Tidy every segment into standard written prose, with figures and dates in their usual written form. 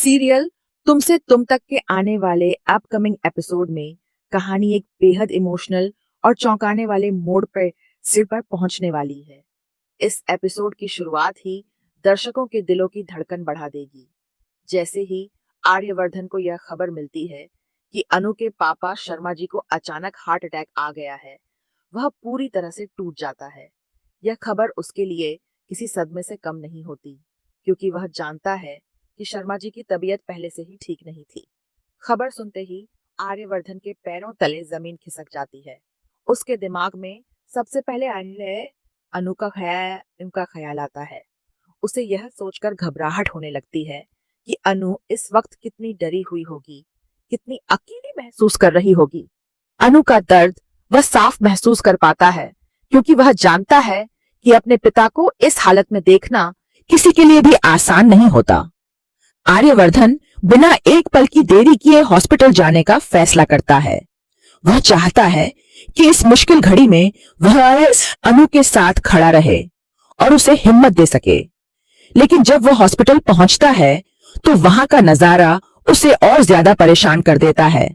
Serial तुमसे तुम तक के आने वाले अपकमिंग एपिसोड में कहानी एक बेहद इमोशनल और चौंकाने वाले मोड़ पर सिर पर पहुंचने वाली है। इस एपिसोड की शुरुआत ही दर्शकों के दिलों की धड़कन बढ़ा देगी। जैसे ही आर्यवर्धन को यह खबर मिलती है कि अनु के पापा शर्मा जी को अचानक हार्ट अटैक आ गया है, वह पूरी तरह से टूट जाता है। यह खबर उसके लिए किसी सदमे से कम नहीं होती, क्योंकि वह जानता है कि शर्मा जी की तबीयत पहले से ही ठीक नहीं थी। खबर सुनते ही आर्यवर्धन के पैरों तले जमीन खिसक जाती है। उसके दिमाग में सबसे पहले उनका ख्याल आता है। उसे यह सोचकर घबराहट होने लगती है कि अनु इस वक्त कितनी डरी हुई होगी, कितनी अकेली महसूस कर रही होगी। अनु का दर्द वह साफ महसूस कर पाता है, क्योंकि वह जानता है कि अपने पिता को इस हालत में देखना किसी के लिए भी आसान नहीं होता। आर्यवर्धन बिना एक पल की देरी किए हॉस्पिटल जाने का फैसला करता है। वह चाहता है कि इस मुश्किल घड़ी में वह अनु के साथ खड़ा रहे और उसे हिम्मत दे सके। लेकिन जब वह हॉस्पिटल पहुंचता है तो वहां का नजारा उसे और ज्यादा परेशान कर देता है।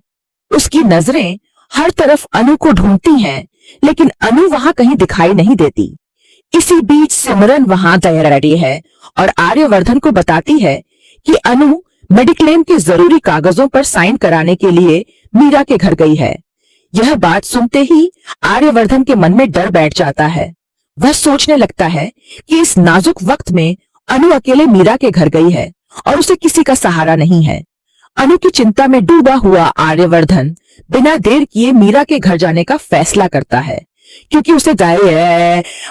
उसकी नजरें हर तरफ अनु को ढूंढती हैं, लेकिन अनु वहां कहीं दिखाई नहीं देती। इसी बीच सिमरन वहां तैयारी है और आर्यवर्धन को बताती है कि अनु मेडिक्लेम के जरूरी कागजों पर साइन कराने के लिए मीरा के घर गई है। यह बात सुनते ही आर्यवर्धन के मन में डर बैठ जाता है। वह सोचने लगता है कि इस नाजुक वक्त में अनु अकेले मीरा के घर गई है और उसे किसी का सहारा नहीं है। अनु की चिंता में डूबा हुआ आर्यवर्धन बिना देर किए मीरा के घर जाने का फैसला करता है, क्योंकि उसे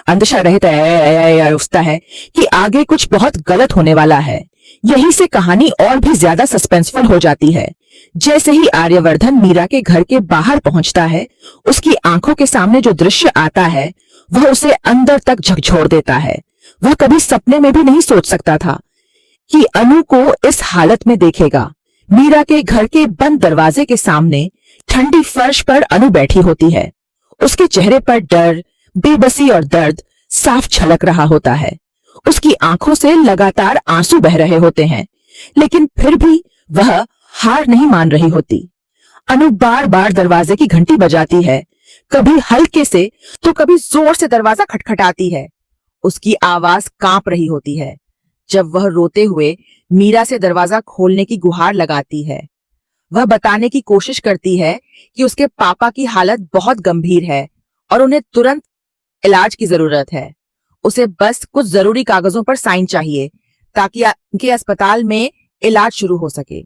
अंदेशा रहता है कि आगे कुछ बहुत गलत होने वाला है। यहीं से कहानी और भी ज्यादा सस्पेंसफुल हो जाती है। जैसे ही आर्यवर्धन मीरा के घर के बाहर पहुंचता है, उसकी आंखों के सामने जो दृश्य आता है वह उसे अंदर तक झकझोर देता है। वह कभी सपने में भी नहीं सोच सकता था कि अनु को इस हालत में देखेगा। मीरा के घर के बंद दरवाजे के सामने ठंडी फर्श पर अनु बैठी होती है। उसके चेहरे पर डर, बेबसी और दर्द साफ झलक रहा होता है। उसकी आंखों से लगातार आंसू बह रहे होते हैं, लेकिन फिर भी वह हार नहीं मान रही होती। अनु बार बार दरवाजे की घंटी बजाती है, कभी हल्के से तो कभी जोर से दरवाजा खटखटाती है। उसकी आवाज कांप रही होती है जब वह रोते हुए मीरा से दरवाजा खोलने की गुहार लगाती है। वह बताने की कोशिश करती है कि उसके पापा की हालत बहुत गंभीर है और उन्हें तुरंत इलाज की जरूरत है। उसे बस कुछ जरूरी कागजों पर साइन चाहिए ताकि उनके अस्पताल में इलाज शुरू हो सके।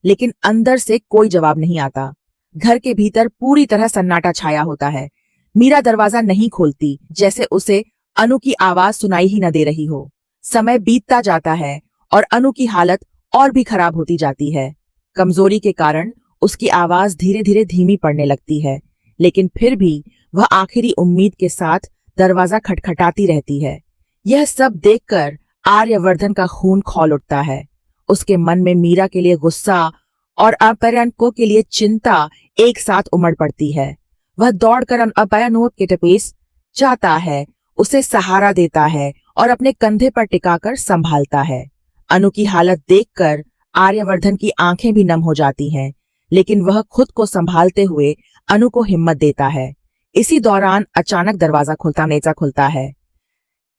लेकिन अंदर से कोई जवाब नहीं आता। घर के भीतर पूरी तरह सन्नाटा छाया होता है। मीरा दरवाजा नहीं खोलती, जैसे उसे अनु की आवाज सुनाई ही न दे रही हो। समय बीतता जाता है और अनु की हालत और भी खराब होती जाती है। कमजोरी के कारण उसकी आवाज धीरे धीरे धीमी पड़ने लगती है, लेकिन फिर भी वह आखिरी उम्मीद के साथ दरवाजा खटखटाती रहती है। यह सब देखकर आर्यवर्धन का खून खौल उठता है। उसके मन में मीरा के लिए गुस्सा और अपहरणकों के लिए चिंता एक साथ उमड़ पड़ती है। वह दौड़कर अपहरणों के पास जाता है, उसे सहारा देता है और अपने कंधे पर टिकाकर संभालता है। अनु की हालत देखकर आर्यवर्धन की आंखें भी नम हो जाती हैं, लेकिन वह खुद को संभालते हुए अनु को हिम्मत देता है। इसी दौरान अचानक दरवाजा खुलता है।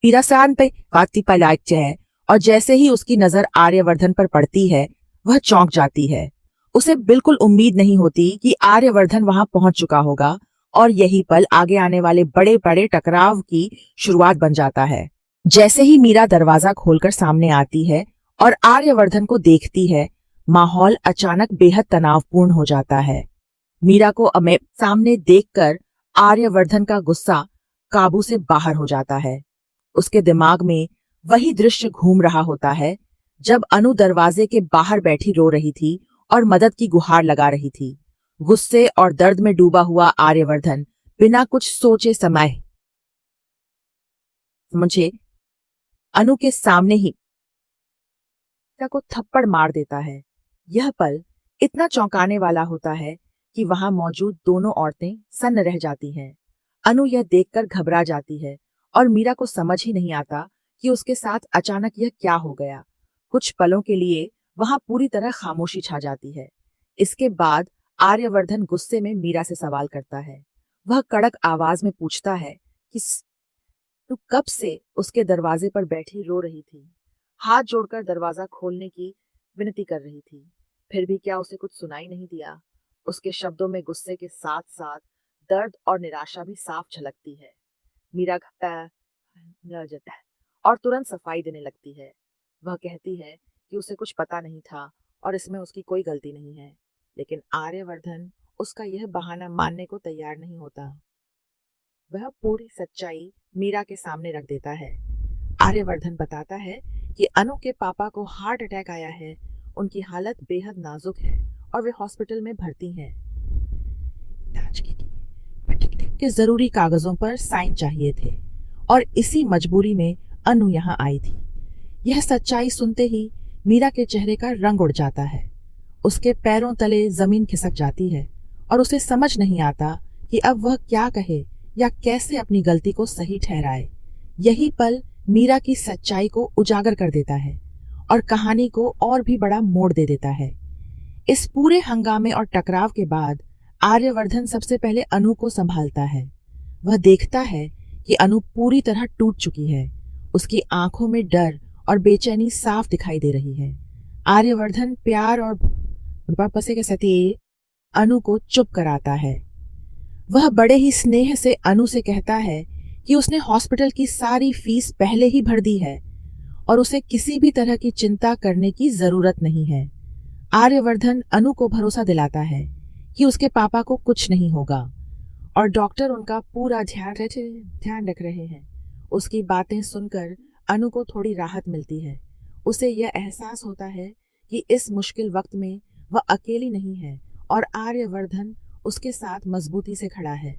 मीरा पे बाती पलायच है और जैसे ही उसकी नजर आर्यवर्धन पर पड़ती है, वह चौंक जाती है। उसे बिल्कुल उम्मीद नहीं होती कि आर्यवर्धन वहां पहुंच चुका होगा और यही पल आगे आने वाले बड़े बड़े टकराव की शुरुआत बन जाता है। जैसे ही मीरा दरवाजा खोलकर सामने आती है और आर्यवर्धन को देखती है, माहौल अचानक बेहद तनावपूर्ण हो जाता है। मीरा को सामने देखकर आर्यवर्धन का गुस्सा काबू से बाहर हो जाता है। उसके दिमाग में वही दृश्य घूम रहा होता है जब अनु दरवाजे के बाहर बैठी रो रही थी और मदद की गुहार लगा रही थी। गुस्से और दर्द में डूबा हुआ आर्यवर्धन बिना कुछ सोचे मुझे अनु के सामने ही को थप्पड़ मार देता है। यह पल इतना चौंकाने वाला होता है कि वहां मौजूद दोनों औरतें सन्न रह जाती हैं। अनु यह देखकर घबरा जाती है और मीरा को समझ ही नहीं आता कि उसके साथ अचानक यह क्या हो गया। कुछ पलों के लिए वहां पूरी तरह खामोशी छा जाती है। इसके बाद आर्यवर्धन गुस्से में मीरा से सवाल करता है। वह कड़क आवाज में पूछता है कि तू कब से उसके दरवाजे पर बैठी रो रही थी, हाथ जोड़कर दरवाजा खोलने की विनती कर रही थी, फिर भी क्या उसे कुछ सुनाई नहीं दिया? उसके शब्दों में गुस्से के साथ साथ दर्द और निराशा भी साफ झलकती है। मीरा न जाता है और तुरंत सफाई देने लगती है। वह कहती है कि उसे कुछ पता नहीं था और इसमें उसकी कोई गलती नहीं है, लेकिन आर्यवर्धन उसका यह बहाना मानने को तैयार नहीं होता। वह पूरी सच्चाई मीरा के सामने रख देता है। आर्यवर्धन बताता है कि अनु के पापा को हार्ट अटैक आया है, उनकी हालत बेहद नाजुक है और वे हॉस्पिटल में भर्ती हैं। इलाज के लिए के जरूरी कागजों पर साइन चाहिए थे और इसी मजबूरी में अनु यहाँ आई थी। यह सच्चाई सुनते ही मीरा के चेहरे का रंग उड़ जाता है। उसके पैरों तले जमीन खिसक जाती है और उसे समझ नहीं आता कि अब वह क्या कहे या कैसे अपनी गलती को सही ठहराए। यही पल मीरा की सच्चाई को उजागर कर देता है और कहानी को और भी बड़ा मोड़ दे देता है। इस पूरे हंगामे और टकराव के बाद आर्यवर्धन सबसे पहले अनु को संभालता है। वह देखता है कि अनु पूरी तरह टूट चुकी है। उसकी आंखों में डर और बेचैनी साफ दिखाई दे रही है। आर्यवर्धन प्यार और वापसे के साथ अनु को चुप कराता है। वह बड़े ही स्नेह से अनु से कहता है कि उसने हॉस्पिटल की सारी फीस पहले ही भर दी है और उसे किसी भी तरह की चिंता करने की जरूरत नहीं है। आर्यवर्धन अनु को भरोसा दिलाता है कि उसके पापा को कुछ नहीं होगा और डॉक्टर उनका पूरा ध्यान रख रहे हैं। उसकी बातें सुनकर अनु को थोड़ी राहत मिलती है। उसे यह एहसास होता है कि इस मुश्किल वक्त में वह अकेली नहीं है और आर्यवर्धन उसके साथ मजबूती से खड़ा है।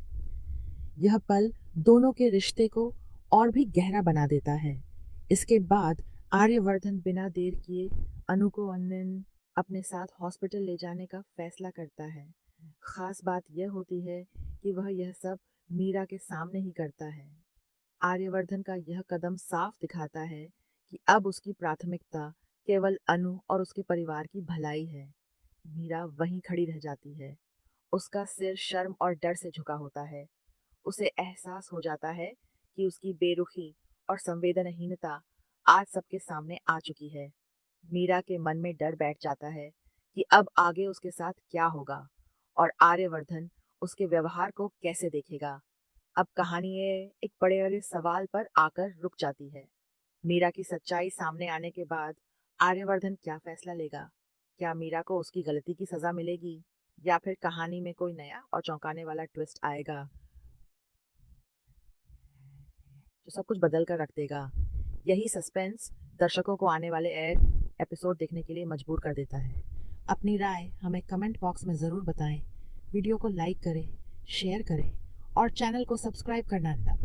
यह पल दोनों के रिश्ते को और भी गहरा बना देता है। इसके बाद आर्यवर्धन बिना देर किए अनु को अपने साथ हॉस्पिटल ले जाने का फैसला करता है। खास बात यह होती है कि वह यह सब मीरा के सामने ही करता है। आर्यवर्धन का यह कदम साफ दिखाता है कि अब उसकी प्राथमिकता केवल अनु और उसके परिवार की भलाई है। मीरा वहीं खड़ी रह जाती है। उसका सिर शर्म और डर से झुका होता है। उसे एहसास हो जाता है कि उसकी बेरुखी और संवेदनहीनता आज सबके सामने आ चुकी है। मीरा के मन में डर बैठ जाता है कि अब आगे उसके साथ क्या होगा और आर्यवर्धन उसके व्यवहार को कैसे देखेगा। अब कहानी एक बड़े सवाल पर आकर रुक जाती है। मीरा की सच्चाई सामने आने के बाद आर्यवर्धन क्या फैसला लेगा? क्या मीरा को उसकी गलती की सजा मिलेगी या फिर कहानी में कोई नया और चौंकाने वाला ट्विस्ट आएगा जो सब कुछ बदल कर रख देगा? यही सस्पेंस दर्शकों को आने वाले एपिसोड देखने के लिए मजबूर कर देता है। अपनी राय हमें कमेंट बॉक्स में ज़रूर बताएं। वीडियो को लाइक करें, शेयर करें और चैनल को सब्सक्राइब करना ना